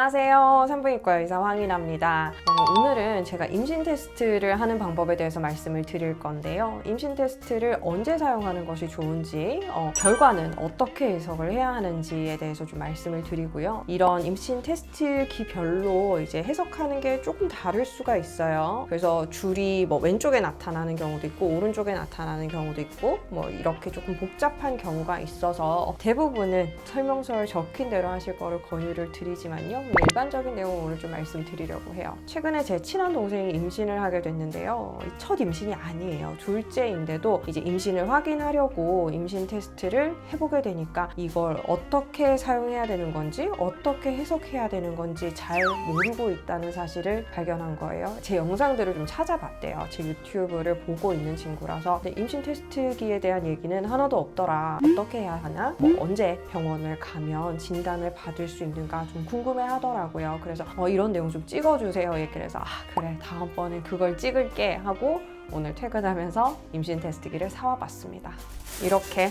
안녕하세요. 산부인과 의사 황인아입니다. 오늘은 제가 임신 테스트를 하는 방법에 대해서 말씀을 드릴 건데요. 임신 테스트를 언제 사용하는 것이 좋은지, 결과는 어떻게 해석을 해야 하는지에 대해서 좀 말씀을 드리고요. 이런 임신 테스트기별로 이제 해석하는 게 조금 다를 수가 있어요. 그래서 줄이 왼쪽에 나타나는 경우도 있고 오른쪽에 나타나는 경우도 있고 이렇게 조금 복잡한 경우가 있어서 대부분은 설명서에 적힌 대로 하실 거를 권유를 드리지만요. 일반적인 내용을 오늘 좀 말씀드리려고 해요. 최근에 제 친한 동생이 임신을 하게 됐는데요. 첫 임신이 아니에요. 둘째인데도 이제 임신을 확인하려고 임신 테스트를 해보게 되니까 이걸 어떻게 사용해야 되는 건지 어떻게 해석해야 되는 건지 잘 모르고 있다는 사실을 발견한 거예요. 제 영상들을 좀 찾아봤대요. 제 유튜브를 보고 있는 친구라서. 근데 임신 테스트기에 대한 얘기는 하나도 없더라. 어떻게 해야 하나? 언제 병원을 가면 진단을 받을 수 있는가 좀 궁금해 하더라고요. 그래서 이런 내용 좀 찍어주세요 얘기를 해서 그래 다음번에 그걸 찍을게 하고 오늘 퇴근하면서 임신 테스트기를 사와 봤습니다. 이렇게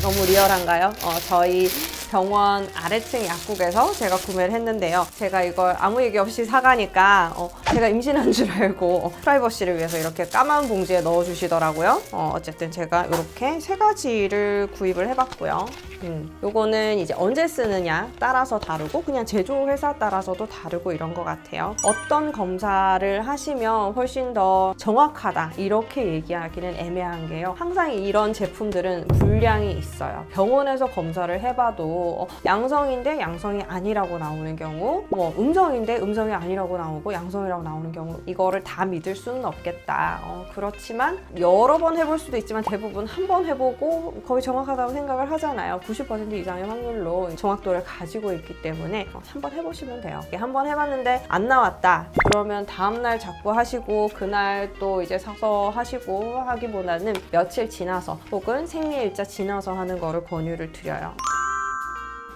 너무 리얼한가요? 저희 병원 아래층 약국에서 제가 구매를 했는데요. 제가 이걸 아무 얘기 없이 사가니까 제가 임신한 줄 알고 프라이버시를 위해서 이렇게 까만 봉지에 넣어주시더라고요. 어쨌든 제가 이렇게 세 가지를 구입을 해봤고요. 요거는 이제 언제 쓰느냐 따라서 다르고 그냥 제조회사 따라서도 다르고 이런 것 같아요. 어떤 검사를 하시면 훨씬 더 정확하다 이렇게 얘기하기는 애매한 게요. 항상 이런 제품들은 불량이 있어요. 병원에서 검사를 해봐도 양성인데 양성이 아니라고 나오는 경우, 음성인데 음성이 아니라고 나오고 양성이라고 나오는 경우, 이거를 다 믿을 수는 없겠다. 그렇지만 여러 번 해볼 수도 있지만 대부분 한 번 해보고 거의 정확하다고 생각을 하잖아요. 90% 이상의 확률로 정확도를 가지고 있기 때문에 한번 해보시면 돼요. 한 번 해봤는데 안 나왔다. 그러면 다음날 자꾸 하시고 그날 또 이제 사서 하시고 하기보다는 며칠 지나서 혹은 생리일자 지나서 하는 거를 권유를 드려요.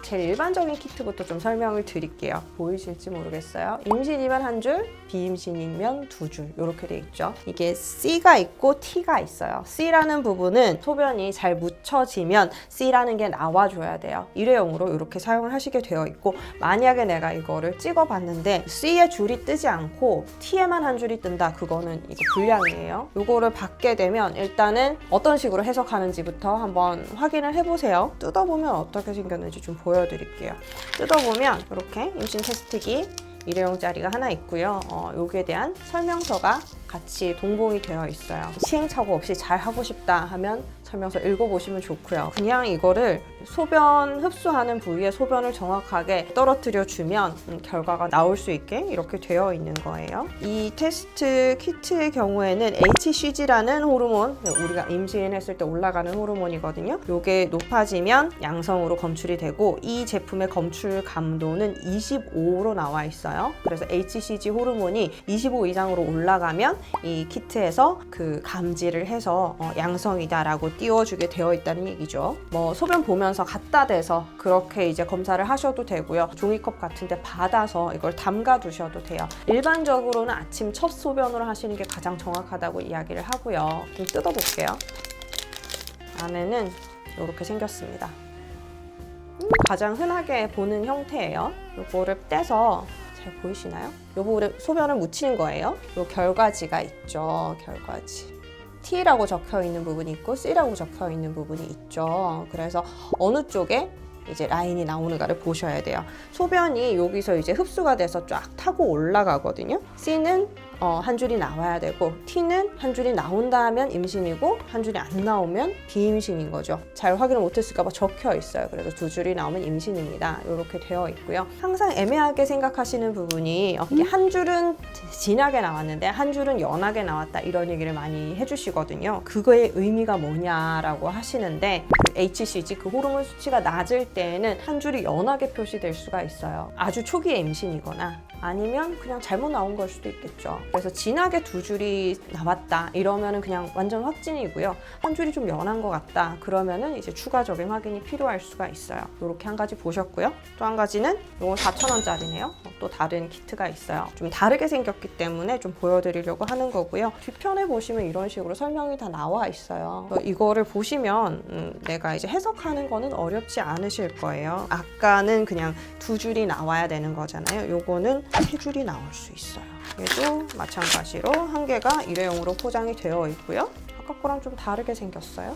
제일 일반적인 키트부터 좀 설명을 드릴게요. 보이실지 모르겠어요. 임신이면 한 줄, 비임신이면 두 줄 이렇게 돼 있죠. 이게 C가 있고 T가 있어요. C라는 부분은 소변이 잘 묻혀지면 C라는 게 나와줘야 돼요. 일회용으로 이렇게 사용을 하시게 되어 있고 만약에 내가 이거를 찍어봤는데 C의 줄이 뜨지 않고 T에만 한 줄이 뜬다. 그거는 이거 불량이에요. 이거를 받게 되면 일단은 어떤 식으로 해석하는지부터 한번 확인을 해보세요. 뜯어보면 어떻게 생겼는지 좀 보여드릴게요. 뜯어보면 이렇게 임신 테스트기 일회용짜리가 하나 있고요. 여기에 대한 설명서가 같이 동봉이 되어 있어요. 시행착오 없이 잘 하고 싶다 하면 설명서 읽어보시면 좋고요. 그냥 이거를 소변 흡수하는 부위에 소변을 정확하게 떨어뜨려 주면 결과가 나올 수 있게 이렇게 되어 있는 거예요. 이 테스트 키트의 경우에는 HCG라는 호르몬, 우리가 임신했을 때 올라가는 호르몬이거든요. 이게 높아지면 양성으로 검출이 되고 이 제품의 검출 감도는 25로 나와 있어요. 그래서 HCG 호르몬이 25 이상으로 올라가면 이 키트에서 그 감지를 해서 양성이다라고 띄워주게 되어 있다는 얘기죠. 소변 보면서 갖다 대서 그렇게 이제 검사를 하셔도 되고요. 종이컵 같은 데 받아서 이걸 담가 두셔도 돼요. 일반적으로는 아침 첫 소변으로 하시는 게 가장 정확하다고 이야기를 하고요. 좀 뜯어볼게요. 안에는 이렇게 생겼습니다. 가장 흔하게 보는 형태예요. 이거를 떼서 잘 보이시나요? 요거를 소변을 묻히는 거예요. 요 결과지가 있죠. 결과지. T라고 적혀 있는 부분이 있고 C라고 적혀 있는 부분이 있죠. 그래서 어느 쪽에 이제 라인이 나오는가를 보셔야 돼요. 소변이 여기서 이제 흡수가 돼서 쫙 타고 올라가거든요. C는 한 줄이 나와야 되고 T는 한 줄이 나온다 하면 임신이고 한 줄이 안 나오면 비임신인 거죠. 잘 확인을 못했을까 봐 적혀 있어요. 그래서 두 줄이 나오면 임신입니다. 이렇게 되어 있고요. 항상 애매하게 생각하시는 부분이 이게 한 줄은 진하게 나왔는데 한 줄은 연하게 나왔다 이런 얘기를 많이 해주시거든요. 그거의 의미가 뭐냐라고 하시는데 HCG 그 호르몬 수치가 낮을 때에는 한 줄이 연하게 표시될 수가 있어요. 아주 초기의 임신이거나 아니면 그냥 잘못 나온 걸 수도 있겠죠. 그래서 진하게 두 줄이 나왔다 이러면은 그냥 완전 확진이고요. 한 줄이 좀 연한 것 같다 그러면은 이제 추가적인 확인이 필요할 수가 있어요. 이렇게 한 가지 보셨고요. 또 한 가지는 이건 4,000원짜리네요. 또 다른 키트가 있어요. 좀 다르게 생겼기 때문에 좀 보여드리려고 하는 거고요. 뒤편에 보시면 이런 식으로 설명이 다 나와 있어요. 이거를 보시면 내가 이제 해석하는 거는 어렵지 않으실 거예요. 아까는 그냥 두 줄이 나와야 되는 거잖아요. 요거는 세 줄이 나올 수 있어요. 얘도 마찬가지로 한 개가 일회용으로 포장이 되어 있고요. 아까 거랑 좀 다르게 생겼어요.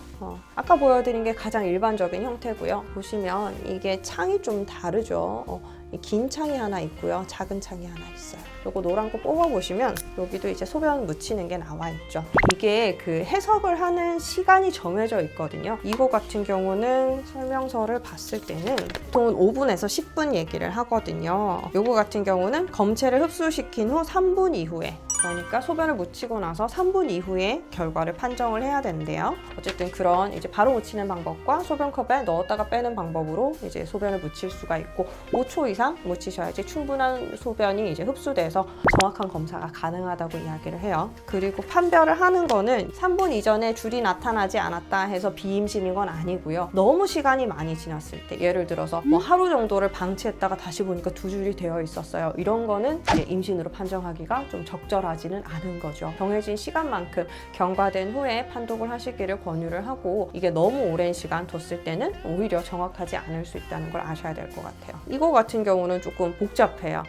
아까 보여드린 게 가장 일반적인 형태고요. 보시면 이게 창이 좀 다르죠. 긴 창이 하나 있고요. 작은 창이 하나 있어요. 요거 노란 거 뽑아보시면 여기도 이제 소변 묻히는 게 나와 있죠. 이게 그 해석을 하는 시간이 정해져 있거든요. 이거 같은 경우는 설명서를 봤을 때는 보통은 5분에서 10분 얘기를 하거든요. 요거 같은 경우는 검체를 흡수시킨 후 3분 이후에, 그러니까 소변을 묻히고 나서 3분 이후에 결과를 판정을 해야 된대요. 어쨌든 그런 이제 바로 묻히는 방법과 소변컵에 넣었다가 빼는 방법으로 이제 소변을 묻힐 수가 있고 5초 이상 묻히셔야지 충분한 소변이 이제 흡수돼서 정확한 검사가 가능하다고 이야기를 해요. 그리고 판별을 하는 거는 3분 이전에 줄이 나타나지 않았다 해서 비임신인 건 아니고요. 너무 시간이 많이 지났을 때, 예를 들어서 뭐 하루 정도를 방치했다가 다시 보니까 두 줄이 되어 있었어요. 이런 거는 이제 임신으로 판정하기가 좀 적절하지는 않은 거죠. 정해진 시간만큼 경과된 후에 판독을 하시기를 권유를 하고, 이게 너무 오랜 시간 뒀을 때는 오히려 정확하지 않을 수 있다는 걸 아셔야 될 것 같아요. 이거 같은 경우는 조금 복잡해요.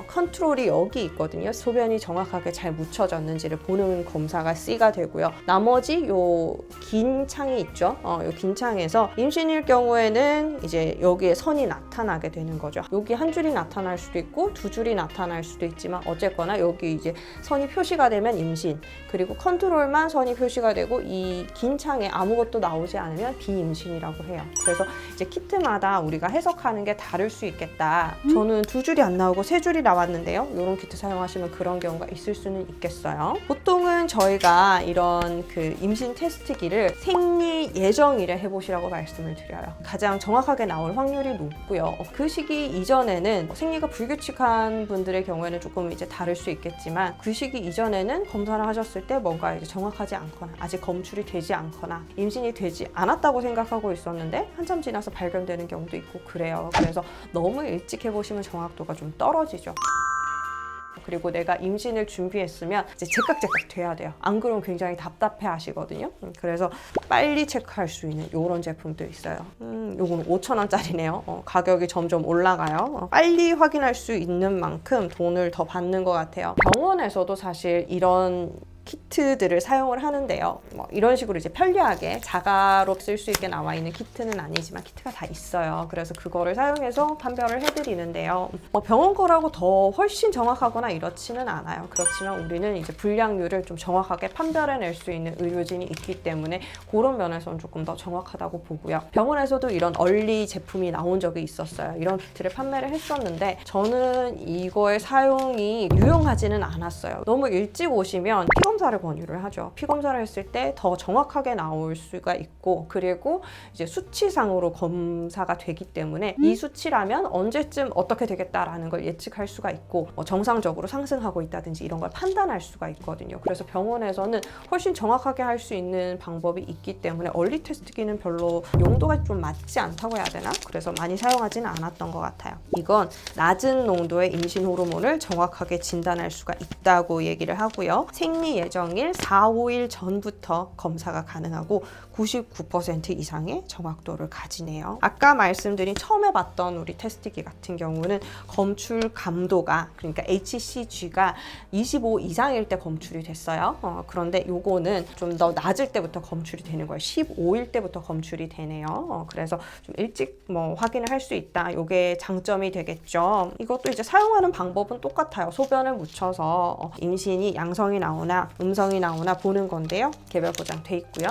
컨트롤이 여기 있거든요. 소변이 정확하게 잘 묻혀졌는지를 보는 검사가 C가 되고요. 나머지 요 긴 창이 있죠. 요 긴 창에서 임신일 경우에는 이제 여기에 선이 나타나게 되는 거죠. 여기 한 줄이 나타날 수도 있고 두 줄이 나타날 수도 있지만 어쨌거나 여기 이제 선이 표시가 되면 임신, 그리고 컨트롤만 선이 표시가 되고 이 긴 창에 아무것도 나오지 않으면 비임신이라고 해요. 그래서 이제 키트마다 우리가 해석하는 게 다를 수 있겠다. 저는 두 줄이 안 나오고 세 줄이 나왔는데요. 이런 키트 사용하시면 그런 경우가 있을 수는 있겠어요. 보통은 저희가 이런 그 임신 테스트기를 생리 예정일에 해보시라고 말씀을 드려요. 가장 정확하게 나올 확률이 높고요. 그 시기 이전에는 생리가 불규칙한 분들의 경우에는 조금 이제 다를 수 있겠지만, 그 시기 이전에는 검사를 하셨을 때 뭔가 이제 정확하지 않거나 아직 검출이 되지 않거나 임신이 되지 않았다고 생각하고 있었는데 한참 지나서 발견되는 경우도 있고 그래요. 그래서 너무 일찍 해보시면 정확도가 좀 떨어지죠. 그리고 내가 임신을 준비했으면 이제 제깍제깍 돼야 돼요. 안 그러면 굉장히 답답해 하시거든요. 그래서 빨리 체크할 수 있는 이런 제품도 있어요. 요거는 5,000원짜리네요. 가격이 점점 올라가요. 빨리 확인할 수 있는 만큼 돈을 더 받는 것 같아요. 병원에서도 사실 이런 키트들을 사용을 하는데요. 이런 식으로 이제 편리하게 자가로 쓸 수 있게 나와 있는 키트는 아니지만 키트가 다 있어요. 그래서 그거를 사용해서 판별을 해드리는데요. 병원 거라고 더 훨씬 정확하거나 이렇지는 않아요. 그렇지만 우리는 이제 불량률을 좀 정확하게 판별해낼 수 있는 의료진이 있기 때문에 그런 면에서는 조금 더 정확하다고 보고요. 병원에서도 이런 얼리 제품이 나온 적이 있었어요. 이런 키트를 판매를 했었는데 저는 이거의 사용이 유용하지는 않았어요. 너무 일찍 오시면 피검사를 권유를 하죠. 피검사를 했을 때 더 정확하게 나올 수가 있고, 그리고 이제 수치상으로 검사가 되기 때문에 이 수치라면 언제쯤 어떻게 되겠다라는 걸 예측할 수가 있고 정상적으로 상승하고 있다든지 이런 걸 판단할 수가 있거든요. 그래서 병원에서는 훨씬 정확하게 할 수 있는 방법이 있기 때문에 얼리 테스트기는 별로 용도가 좀 맞지 않다고 해야 되나? 그래서 많이 사용하지는 않았던 것 같아요. 이건 낮은 농도의 임신 호르몬을 정확하게 진단할 수가 있다고 얘기를 하고요. 생리 예정일 4, 5일 전부터 검사가 가능하고 99% 이상의 정확도를 가지네요. 아까 말씀드린 처음에 봤던 우리 테스트기 같은 경우는 검출 감도가, 그러니까 HCG가 25 이상일 때 검출이 됐어요. 그런데 요거는 좀 더 낮을 때부터 검출이 되는 거예요. 15일 때부터 검출이 되네요. 그래서 좀 일찍 확인을 할 수 있다. 요게 장점이 되겠죠. 이것도 이제 사용하는 방법은 똑같아요. 소변을 묻혀서 임신이 양성이 나오나 음성이 나오나 보는 건데요. 개별 포장돼 있고요.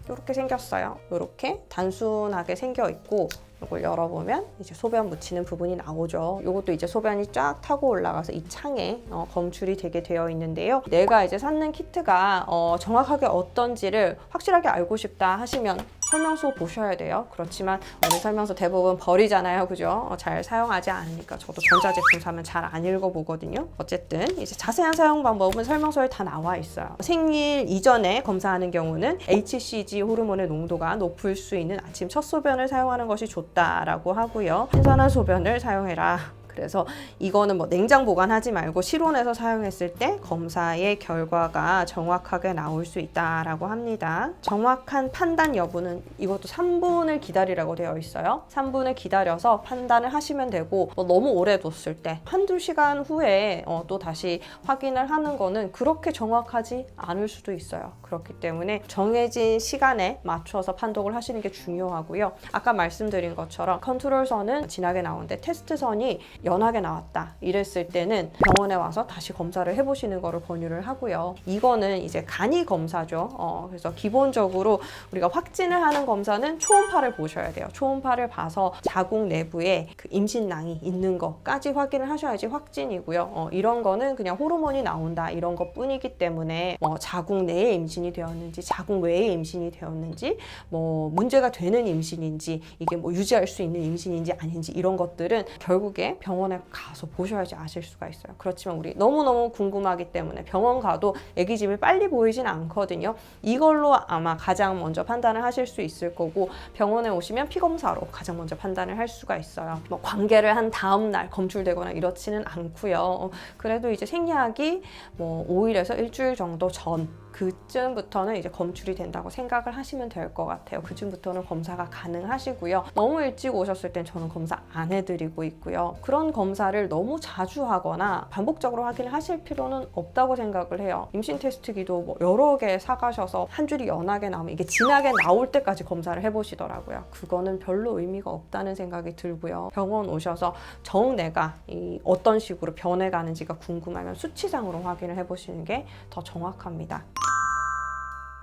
이렇게 생겼어요. 이렇게 단순하게 생겨 있고, 이걸 열어보면 이제 소변 묻히는 부분이 나오죠. 이것도 이제 소변이 쫙 타고 올라가서 이 창에 검출이 되게 되어 있는데요. 내가 이제 샀는 키트가 정확하게 어떤지를 확실하게 알고 싶다 하시면 설명서 보셔야 돼요. 그렇지만 오늘 설명서 대부분 버리잖아요. 그죠? 잘 사용하지 않으니까 저도 전자제품 사면 잘 안 읽어보거든요. 어쨌든 이제 자세한 사용 방법은 설명서에 다 나와 있어요. 생일 이전에 검사하는 경우는 HCG 호르몬의 농도가 높을 수 있는 아침 첫 소변을 사용하는 것이 좋다라고 하고요. 신선한 소변을 사용해라. 그래서 이거는 뭐 냉장 보관하지 말고 실온에서 사용했을 때 검사의 결과가 정확하게 나올 수 있다라고 합니다. 정확한 판단 여부는 이것도 3분을 기다리라고 되어 있어요. 3분을 기다려서 판단을 하시면 되고 뭐 너무 오래 뒀을 때 한두 시간 후에 또 다시 확인을 하는 거는 그렇게 정확하지 않을 수도 있어요. 그렇기 때문에 정해진 시간에 맞춰서 판독을 하시는 게 중요하고요. 아까 말씀드린 것처럼 컨트롤선은 진하게 나오는데 테스트선이 연하게 나왔다 이랬을 때는 병원에 와서 다시 검사를 해보시는 거를 권유를 하고요. 이거는 이제 간이 검사죠. 그래서 기본적으로 우리가 확진을 하는 검사는 초음파를 보셔야 돼요. 초음파를 봐서 자궁 내부에 그 임신낭이 있는 것까지 확인을 하셔야지 확진이고요. 이런 거는 그냥 호르몬이 나온다 이런 것 뿐이기 때문에 자궁 내에 임신이 되었는지 자궁 외에 임신이 되었는지 뭐 문제가 되는 임신인지 이게 뭐 유지할 수 있는 임신인지 아닌지 이런 것들은 결국에 병원에 가서 보셔야지 아실 수가 있어요. 그렇지만 우리 너무너무 궁금하기 때문에 병원 가도 아기집이 빨리 보이진 않거든요. 이걸로 아마 가장 먼저 판단을 하실 수 있을 거고 병원에 오시면 피검사로 가장 먼저 판단을 할 수가 있어요. 뭐 관계를 한 다음 날 검출되거나 이렇지는 않고요. 그래도 이제 생리하기 뭐 5일에서 일주일 정도 전 그쯤부터는 이제 검출이 된다고 생각을 하시면 될 것 같아요. 그쯤부터는 검사가 가능하시고요. 너무 일찍 오셨을 땐 저는 검사 안 해드리고 있고요. 그런 검사를 너무 자주 하거나 반복적으로 확인을 하실 필요는 없다고 생각을 해요. 임신 테스트기도 뭐 여러 개 사가셔서 한 줄이 연하게 나오면 이게 진하게 나올 때까지 검사를 해보시더라고요. 그거는 별로 의미가 없다는 생각이 들고요. 병원 오셔서 정 내가 어떤 식으로 변해가는지가 궁금하면 수치상으로 확인을 해보시는 게 더 정확합니다.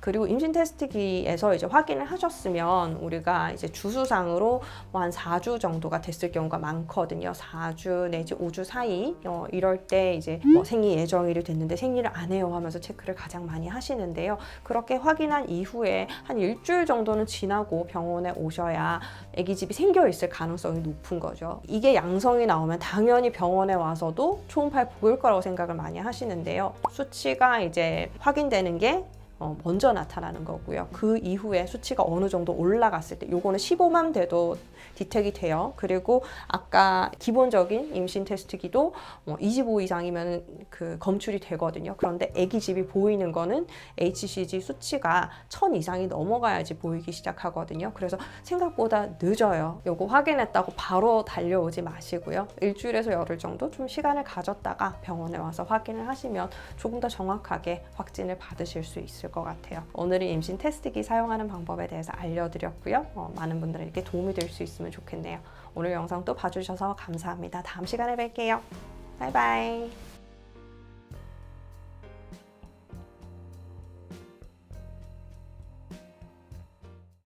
그리고 임신 테스트기에서 이제 확인을 하셨으면 우리가 이제 주수상으로 뭐 한 4주 정도가 됐을 경우가 많거든요. 4주 내지 5주 사이 이럴 때 이제 뭐 생리 예정일이 됐는데 생리를 안 해요 하면서 체크를 가장 많이 하시는데요. 그렇게 확인한 이후에 한 일주일 정도는 지나고 병원에 오셔야 아기집이 생겨 있을 가능성이 높은 거죠. 이게 양성이 나오면 당연히 병원에 와서도 초음파를 볼 거라고 생각을 많이 하시는데요. 수치가 이제 확인되는 게 먼저 나타나는 거고요. 그 이후에 수치가 어느 정도 올라갔을 때 요거는 15만 돼도 디텍이 돼요. 그리고 아까 기본적인 임신 테스트기도 25 이상이면 그 검출이 되거든요. 그런데 아기집이 보이는 거는 HCG 수치가 1000 이상이 넘어가야지 보이기 시작하거든요. 그래서 생각보다 늦어요. 요거 확인했다고 바로 달려오지 마시고요. 일주일에서 열흘 정도 좀 시간을 가졌다가 병원에 와서 확인을 하시면 조금 더 정확하게 확진을 받으실 수 있을 것 같아요. 오늘은 임신 테스트기 사용하는 방법에 대해서 알려드렸고요. 많은 분들에게 도움이 될 수 있으면 좋겠네요. 오늘 영상 또 봐주셔서 감사합니다. 다음 시간에 뵐게요. 바이바이.